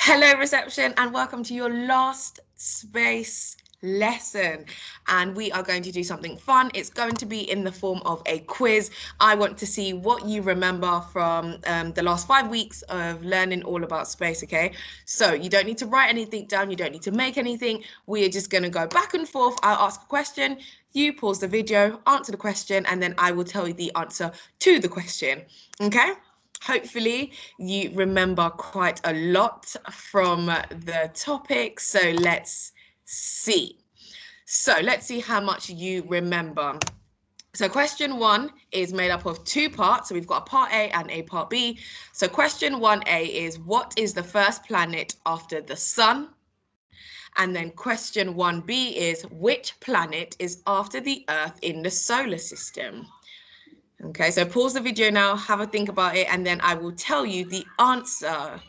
Hello reception and welcome to your last space lesson, and we are going to do something fun. It's going to be in the form of a quiz. I want to see what you remember from the last 5 weeks of learning all about space. Okay, so you don't need to write anything down, you don't need to make anything. We are just going to go back and forth. I'll ask a question, you pause the video, answer the question, and then I will tell you the answer to the question. Okay, hopefully you remember quite a lot from the topic, so let's see. So let's see how much you remember. So question 1 is made up of 2 parts. So we've got a part A and a part B. So question 1A is, what is the first planet after the sun? And then question 1B is, which planet is after the Earth in the solar system? Okay, so pause the video now, have a think about it, and then I will tell you the answer.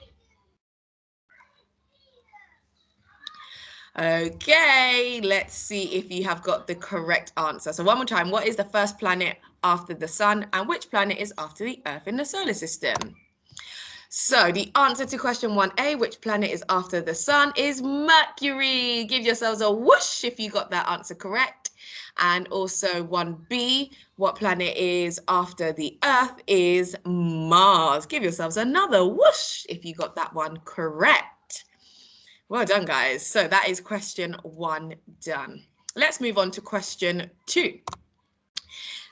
Okay, let's see if you have got the correct answer. So one more time, what is the first planet after the sun, and which planet is after the Earth in the solar system? So the answer to question 1A, which planet is after the sun, is Mercury. Give yourselves a whoosh if you got that answer correct. And also 1B, what planet is after the Earth, is Mars. Give yourselves another whoosh if you got that one correct. Well done, guys. So that is question 1 done. Let's move on to question 2.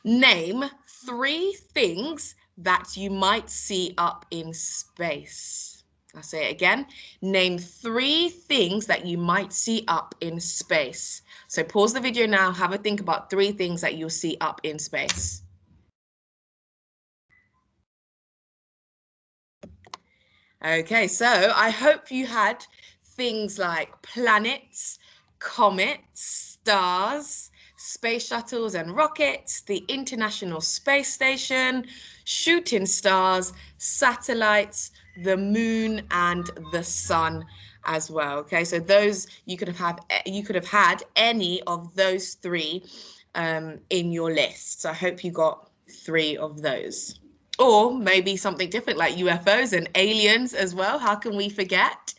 Name 3 things that you might see up in space. I'll say it again. Name 3 things that you might see up in space. So pause the video now, have a think about 3 things that you'll see up in space. Okay, so I hope you had things like planets, comets, stars, space shuttles and rockets, the International Space Station, shooting stars, satellites, the moon, and the sun as well. Okay, so those you could have had any of those 3 in your list. So I hope you got 3 of those. Or maybe something different like UFOs and aliens as well. How can we forget?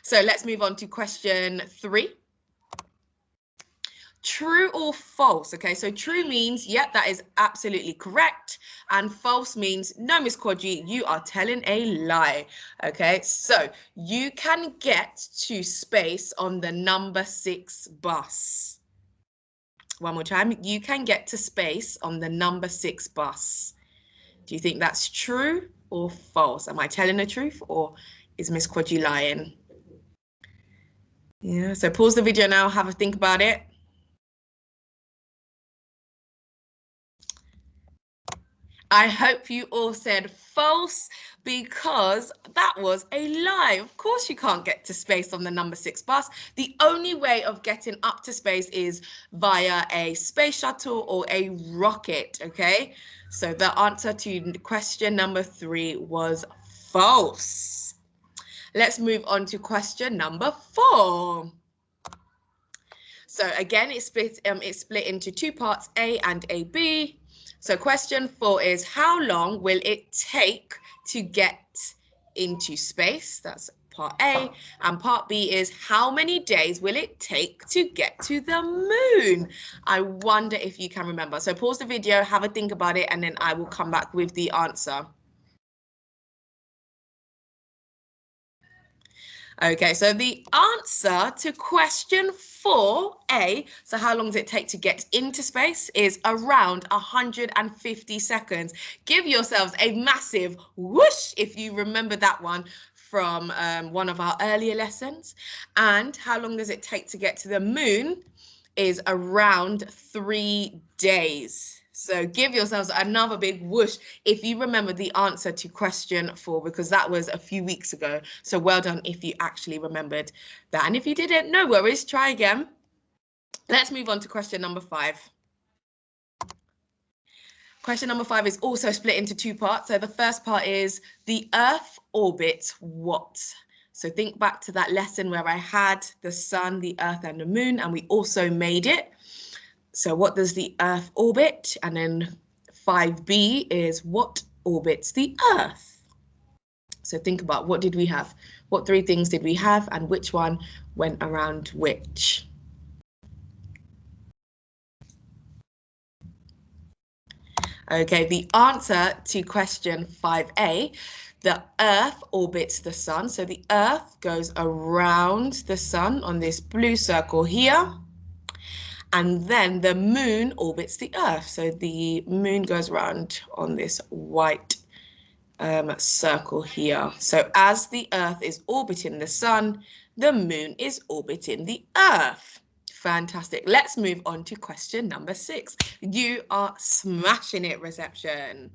So let's move on to question 3. True or false? Okay, so true means, yep, that is absolutely correct. And false means, no, Miss Quadri, you are telling a lie. Okay, so you can get to space on the number 6 bus. One more time, you can get to space on the number 6 bus. Do you think that's true or false? Am I telling the truth or is Miss Quadri lying? Yeah, so pause the video now, have a think about it. I hope you all said false because that was a lie. Of course you can't get to space on the number 6 bus. The only way of getting up to space is via a space shuttle or a rocket, okay? So the answer to question number 3 was false. Let's move on to question number 4. So again, it's split into 2 parts, A and a B. So question 4 is, how long will it take to get into space? That's part A. And part B is, how many days will it take to get to the moon? I wonder if you can remember. So pause the video, have a think about it, and then I will come back with the answer. Okay, so the answer to question 4A, so how long does it take to get into space, is around 150 seconds. Give yourselves a massive whoosh if you remember that one from one of our earlier lessons. And how long does it take to get to the moon is around 3 days. So give yourselves another big whoosh if you remember the answer to question 4, because that was a few weeks ago. So well done if you actually remembered that. And if you didn't, no worries, try again. Let's move on to question number 5. Question number 5 is also split into 2 parts. So the first part is, the Earth orbits what? So think back to that lesson where I had the sun, the Earth, and the moon, and we also made it. So what does the Earth orbit? And then 5B is, what orbits the Earth? So think about, what did we have? What 3 things did we have, and which one went around which? Okay, the answer to question 5A, the Earth orbits the sun. So the Earth goes around the sun on this blue circle here. And then the moon orbits the Earth. So the moon goes around on this white circle here. So as the Earth is orbiting the sun, the moon is orbiting the Earth. Fantastic. Let's move on to question number 6. You are smashing it, reception.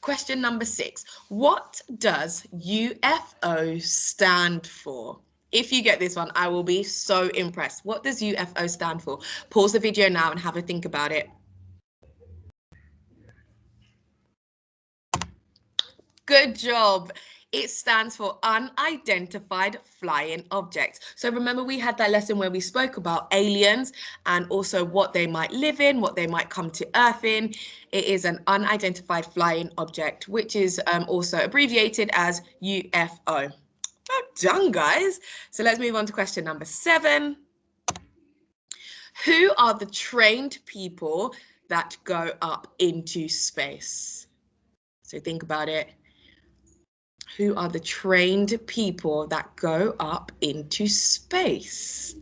Question number 6. What does UFO stand for? If you get this one, I will be so impressed. What does UFO stand for? Pause the video now and have a think about it. Good job. It stands for unidentified flying objects. So remember, we had that lesson where we spoke about aliens and also what they might live in, what they might come to Earth in. It is an unidentified flying object, which is also abbreviated as UFO. Well done, guys. So let's move on to question number 7. Who are the trained people that go up into space? So think about it. Who are the trained people that go up into space?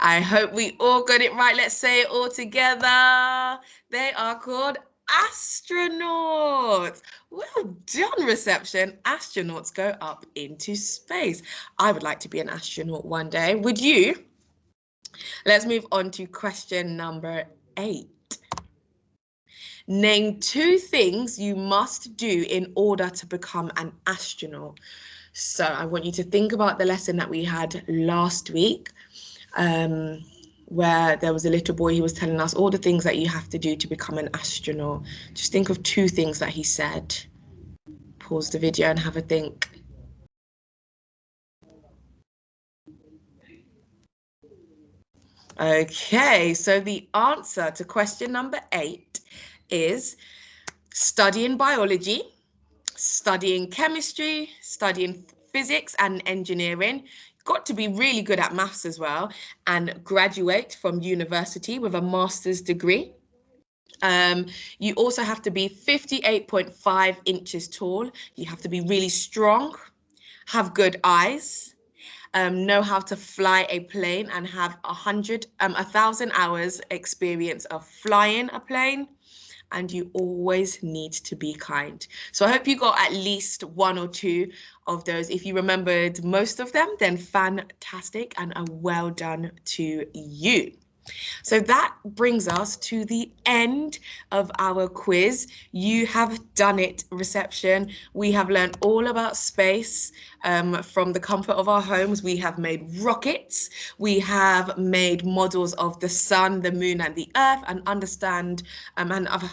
I hope we all got it right. Let's say it all together. They are called astronauts. Well done, reception. Astronauts go up into space. I would like to be an astronaut one day. Would you? Let's move on to question number 8. Name 2 things you must do in order to become an astronaut. So I want you to think about the lesson that we had last week, where there was a little boy who was telling us all the things that you have to do to become an astronaut. Just think of 2 things that he said. Pause the video and have a think. Okay, so the answer to question number 8 is studying biology, studying chemistry, studying physics and engineering. Got to be really good at maths as well, and graduate from university with a master's degree. You also have to be 58.5 inches tall. You have to be really strong, have good eyes, know how to fly a plane, and have 1,000 hours experience of flying a plane. And you always need to be kind. So I hope you got at least 1 or 2 of those. If you remembered most of them, then fantastic, and a well done to you. So that brings us to the end of our quiz. You have done it, reception. We have learned all about space from the comfort of our homes. We have made rockets. We have made models of the sun, the moon, and the earth, and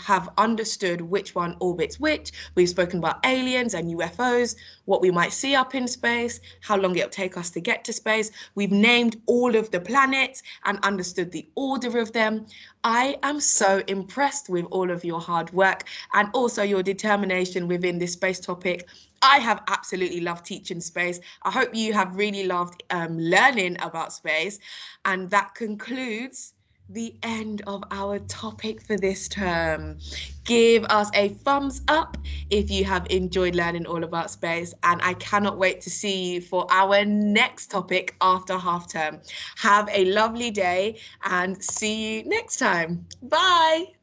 have understood which one orbits which. We've spoken about aliens and UFOs, what we might see up in space, how long it'll take us to get to space. We've named all of the planets and understood the order of them. I am so impressed with all of your hard work and also your determination within this space topic. I have absolutely loved teaching space. I hope you have really loved learning about space. And that concludes the end of our topic for this term. Give us a thumbs up if you have enjoyed learning all about space, and I cannot wait to see you for our next topic after half term. Have a lovely day and see you next time. Bye.